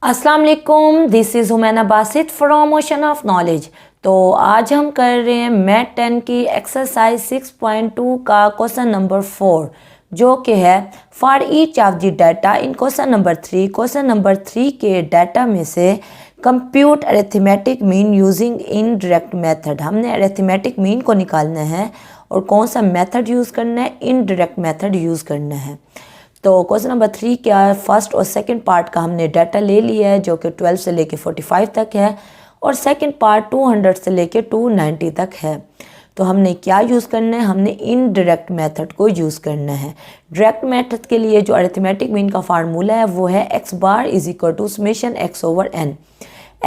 अस्सलाम वालेकुम, this is हुमैना Basit from ocean of knowledge. तो आज हम कर रहे हैं मैथ 10 की एक्सरसाइज 6.2 का क्वेश्चन नंबर 4, जो कि है for each of the data in question number 3। Question number 3 के डाटा में से compute arithmetic mean using indirect method. हमने अरिथमेटिक मीन को निकालना है और कौन सा मेथड यूज़ करना है, इनडायरेक्ट मेथड यूज़ करना है। तो क्वेश्चन नंबर 3 क्या फर्स्ट और सेकंड पार्ट का हमने डाटा ले लिया है, जो कि 12 से लेके 45 तक है, और सेकंड पार्ट 200 से लेके 290 तक है। तो हमने क्या यूज़ करना है, हमने इनडायरेक्ट मेथड को यूज़ करना है। डायरेक्ट मेथड के लिए जो अरिथमेटिक मीन का फार्मूला है वो है x bar is equal to summation x over n।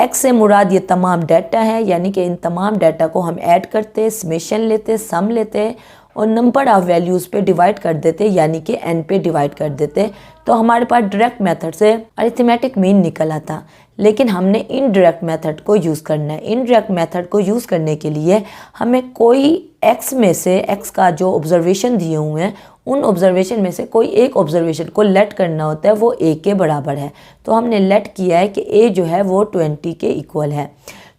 x से मुराद ये तमाम डाटा है, यानी कि इन तमाम डाटा को हम ऐड करते, समेशन लेते, सम लेते और नंबर ऑफ़ वैल्यूज़ पे डिवाइड कर देते, यानी कि n पे डिवाइड कर देते। तो हमारे पास डायरेक्ट मेथड से अरिथमेटिक मीन निकल आता। लेकिन हमने इनडायरेक्ट मेथड को यूज़ करना है। इनडायरेक्ट मेथड को यूज़ करने के लिए हमें कोई x में से, x का जो ऑब्जर्वेशन दिए हुए हैं उन ऑब्जर्वेशन में से कोई एक ऑब्जर्वेशन को लेट करना होता है, वो a के बराबर है। तो हमने लेट किया है कि a जो है वो 20 के इक्वल है।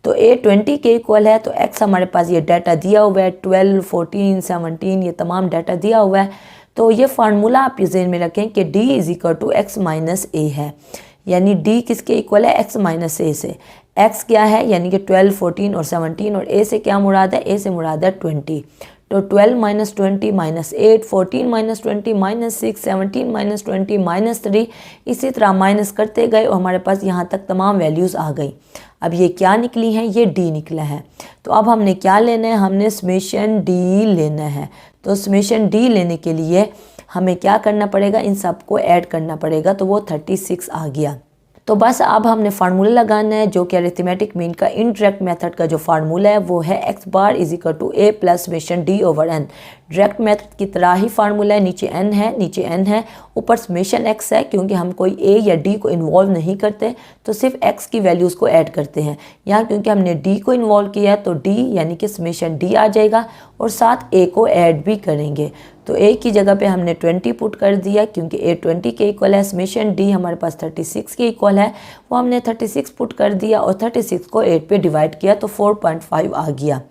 तो a 20 के इक्वल है, तो x हमारे पास ये डाटा दिया हुआ है, 12, 14, 17, ये तमाम डाटा दिया हुआ है। तो ये फार्मूला आप ज़हन में रखें कि d is equal to x minus a है, यानी d किसके इक्वल है, x माइनस ए से। x क्या है, यानी कि 12, 14 और 17, और a से क्या मुराद है, a से मुराद है 20। तो 12 minus 20 minus 8, 14 minus 20 minus 6, 17 minus 20 minus 3, इसी तरह माइनस करते गए और हमारे पास यहाँ तक तमाम वैल्यूज़ आ गई। अब ये क्या निकली है, ये d निकला है। तो अब हमने क्या लेना है, हमने समेशन d लेना है। तो समेशन d लेने के लिए हमें क्या करना पड़ेगा, इन सब को ऐड करना पड़ेगा, तो वो 36 आ गया। तो बस अब हमने फार्मूला लगाना है, जो कि अरिथमेटिक मीन का इनडायरेक्ट मेथड का जो फार्मूला है वो है x bar is equal to a plus summation d over n। Direct method की तरह ही फार्मूला है, नीचे n है, नीचे n है, ऊपर समेशन x है, क्योंकि हम कोई a या d को इन्वॉल्व नहीं करते, तो सिर्फ x की वैल्यूज़ को ऐड करते हैं। यहाँ क्योंकि हमने d को इन्वॉल्व किया है तो d यानी कि समेशन d आ जाएगा और साथ a को ऐड भी करेंगे। तो a की जगह पे हमने 20 पुट कर दिया, क्योंकि a 20 के इक्वल है, समेशन d हमारे पास 36 के इक्वल है, वो हमने 36 पुट कर दिया और 36 को 8 पे डिवाइड किया तो 4.5 आ गया।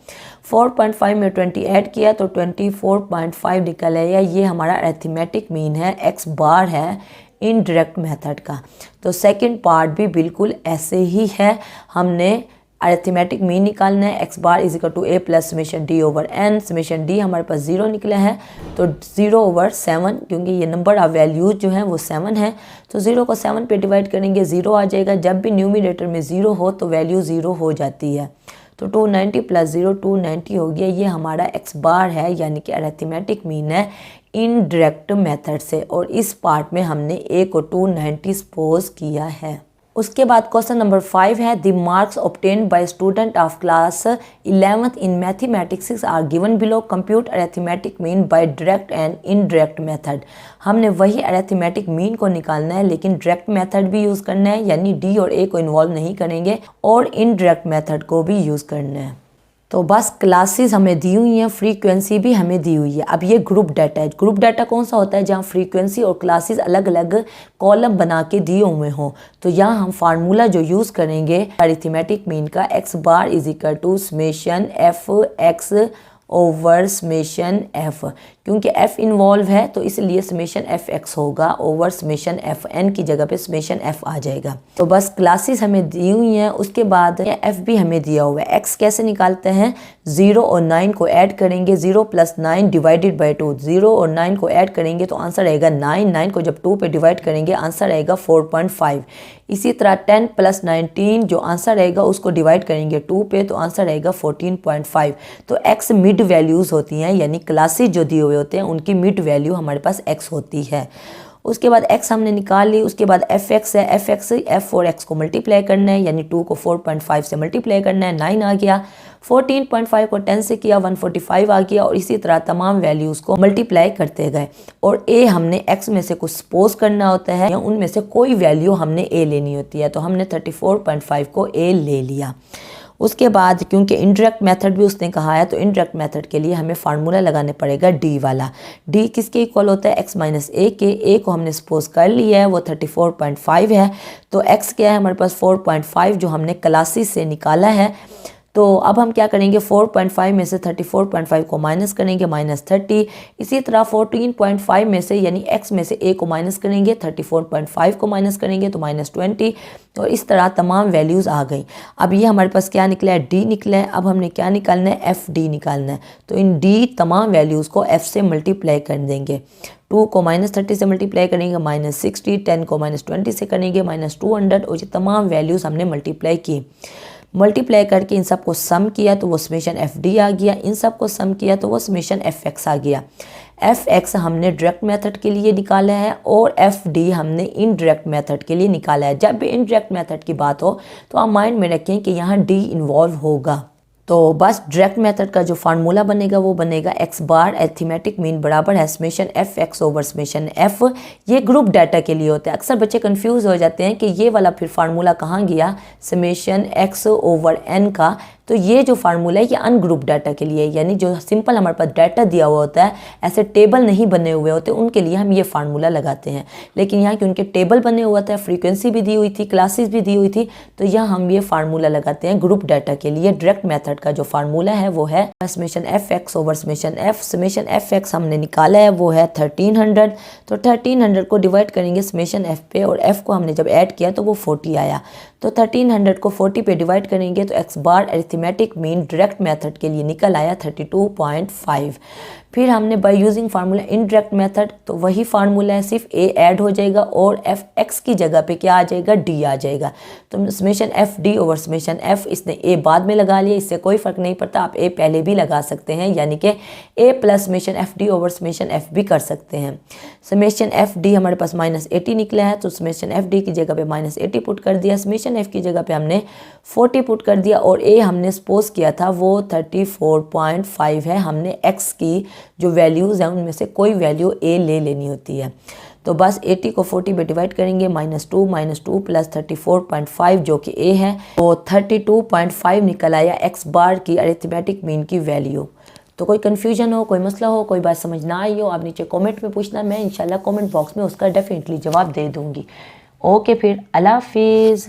4.5 में 20 ऐड किया तो 24.5 निकल आया। ये हमारा अरिथमेटिक मीन है, x बार है इनडायरेक्ट मेथड का। तो सेकंड पार्ट भी बिल्कुल ऐसे ही है। हमने अरिथमेटिक मीन निकालना है, x bar is equal to a plus summation d over n। Summation d हमारे पास 0 निकला है, तो 0 ओवर 7, क्योंकि ये नंबर ऑफ वैल्यूज जो हैं वो 7 है, तो 0 को 7 पे डिवाइड करेंगे, 0 आ जाएगा। जब भी न्यूमरेटर में 0 हो तो वैल्यू 0 हो जाती है। तो 290 प्लस 0 290 हो गया। ये हमारा x बार है, यानी कि अरिथमेटिक मीन है इनडायरेक्ट मेथड से, और इस पार्ट में हमने a को 290 सपोज किया है। उसके बाद क्वेश्चन नंबर 5 है the marks obtained by student of class 11th in mathematics are given below, compute arithmetic mean by direct and indirect method. हमने वही अरिथमेटिक मीन को निकालना है, लेकिन डायरेक्ट मेथड भी यूज़ करना है, यानी d और a को इन्वॉल्व नहीं करेंगे, और इनडायरेक्ट मेथड को भी यूज़ करना है। तो बस क्लासेस हमें दी हुई हैं, फ्रीक्वेंसी भी हमें दी हुई है। अब ये ग्रुप डाटा है। ग्रुप डाटा कौन सा होता है, जहाँ फ्रीक्वेंसी और क्लासेस अलग अलग कॉलम बना के दिए हुए हों। तो यहाँ हम फार्मूला जो यूज़ करेंगे अरिथमेटिक मीन का, x bar is equal to summation f x over summation f, क्योंकि f इन्वॉल्व है तो इसलिए समेशन f x होगा ओवर समेशन f n की जगह पे समेशन f आ जाएगा। तो बस क्लासेस हमें दी हुई हैं, उसके बाद f भी हमें दिया हुआ है। x कैसे निकालते हैं, 0 और 9 को ऐड करेंगे, 0 प्लस 9 डिवाइडेड बाई 2, 0 और 9 को ऐड करेंगे तो आंसर आएगा 9, 9 को जब 2 पे डिवाइड करेंगे आंसर आएगा 4.5। इसी तरह 10 प्लस 19 जो आंसर आएगा उसको डिवाइड करेंगे 2 पे तो आंसर आएगा 14.5। तो x मिड वैल्यूज़ होती हैं, यानी क्लासेस जो दिए हुए होते हैं उनकी मिड वैल्यू हमारे पास x होती है। उसके बाद x हमने निकाल ली। उसके बाद fx है, fx f और x को मल्टीप्लाई करना है, यानी 2 को 4.5 से मल्टीप्लाई करना है, 9 आ गया। 14.5 को 10 से किया, 145 आ गया, और इसी तरह तमाम वैल्यूज़ को मल्टीप्लाई करते गए। और a हमने x में से कुछ सपोज करना होता है, या उनमें से कोई वैल्यू हमने a लेनी होती है, तो हमने 34.5 को a ले लिया। उसके बाद क्योंकि इनडायरेक्ट मेथड भी उसने कहा है तो इनडायरेक्ट मेथड के लिए हमें फार्मूला लगाने पड़ेगा डी वाला। डी किसके इक्वल होता है, x माइनस ए के। ए को हमने सपोज कर लिया है वो 34.5 है, तो x क्या है हमारे पास 4.5 जो हमने क्लासेस से निकाला है। तो अब हम क्या करेंगे, 4.5 में से 34.5 को माइनस करेंगे, -30। इसी तरह 14.5 में से यानी x में से a को माइनस करेंगे, 34.5 को माइनस करेंगे तो -20। और इस तरह तमाम वैल्यूज़ आ गई। अब ये हमारे पास क्या निकला है, d निकला है। अब हमने क्या निकालना है, एफ डी निकालना है। तो इन d तमाम वैल्यूज़ को f से मल्टीप्लाई कर देंगे। 2 को -30 से मल्टीप्लाई करेंगे -60, 10 को -20 से करेंगे -200, और ये तमाम वैल्यूज़ हमने मल्टीप्लाई की। मल्टीप्लाई करके इन सब को सम किया तो वो समेशन एफ डी आ गया, इन सब को सम किया तो वो समेशन एफ एक्स आ गया। एफ एक्स हमने डायरेक्ट मेथड के लिए निकाला है और एफ डी हमने इनडायरेक्ट मेथड के लिए निकाला है। जब भी इनडायरेक्ट मेथड की बात हो तो आप माइंड में रखें कि यहाँ डी इन्वॉल्व होगा। तो बस डायरेक्ट मेथड का जो फार्मूला बनेगा वो बनेगा x बार अरिथमेटिक मीन बराबर है summation F x over summation F. ये ग्रुप डाटा के लिए होता है। अक्सर बच्चे कंफ्यूज हो जाते हैं कि ये वाला फिर फार्मूला कहाँ गया, समेशन x ओवर n का। तो ये जो फार्मूला है ये अनग्रुप डाटा के लिए, यानी जो सिंपल हमारे पास डाटा दिया हुआ होता है, ऐसे टेबल नहीं बने हुए होते, उनके लिए हम ये फार्मूला लगाते हैं। लेकिन यहाँ कि उनके टेबल बने हुआ था, फ्रीक्वेंसी भी दी हुई थी, क्लासेस भी दी हुई थी, तो यहाँ हम ये फार्मूला लगाते हैं ग्रुप डाटा के लिए। डायरेक्ट मेथड का जो फार्मूला है वो है summation F x over summation F. Summation F x हमने निकाला है वो है 1300। तो 1300 को डिवाइड करेंगे समेशन एफ पे, और एफ को हमने जब ऐड किया तो वो 40 आया। तो 1300 को 40 पे डिवाइड करेंगे तो एक्स बार अरिथमेटिक मीन डायरेक्ट मेथड के लिए निकल आया 32.5। फिर हमने by using formula indirect method, तो वही फार्मूला है, सिर्फ ए ऐड हो जाएगा और एफ एक्स की जगह पे क्या आ जाएगा, डी आ जाएगा। तो summation f d over summation F, इसने ए बाद में लगा लिया, इससे कोई फर्क नहीं पड़ता, आप ए पहले भी लगा सकते हैं, यानी कि a plus summation f d over summation f भी कर सकते हैं। समेशन एफ डी हमारे पास -80 निकला है, तो समेशन एफ डी की जगह पे -80 पुट कर दिया, समेशन एफ की जगह पे हमने 40 पुट कर दिया, और ए हमने सपोज किया था वो 34.5 है। हमने एक्स की जो वैल्यूज़ हैं उनमें से कोई वैल्यू ए ले लेनी होती है। तो बस 80 को 40 पे डिवाइड करेंगे, -2 प्लस 34.5 जो कि ए है, तो 32.5 निकल आया एक्स बार की अरिथमेटिक मीन की वैल्यू। तो कोई कन्फ्यूजन हो, कोई मसला हो, कोई बात समझ ना आई हो, आप नीचे कमेंट में पूछना, मैं इंशाल्लाह कमेंट बॉक्स में उसका डेफिनेटली जवाब दे दूँगी। ओके, फिर अल्लाह हाफिज़।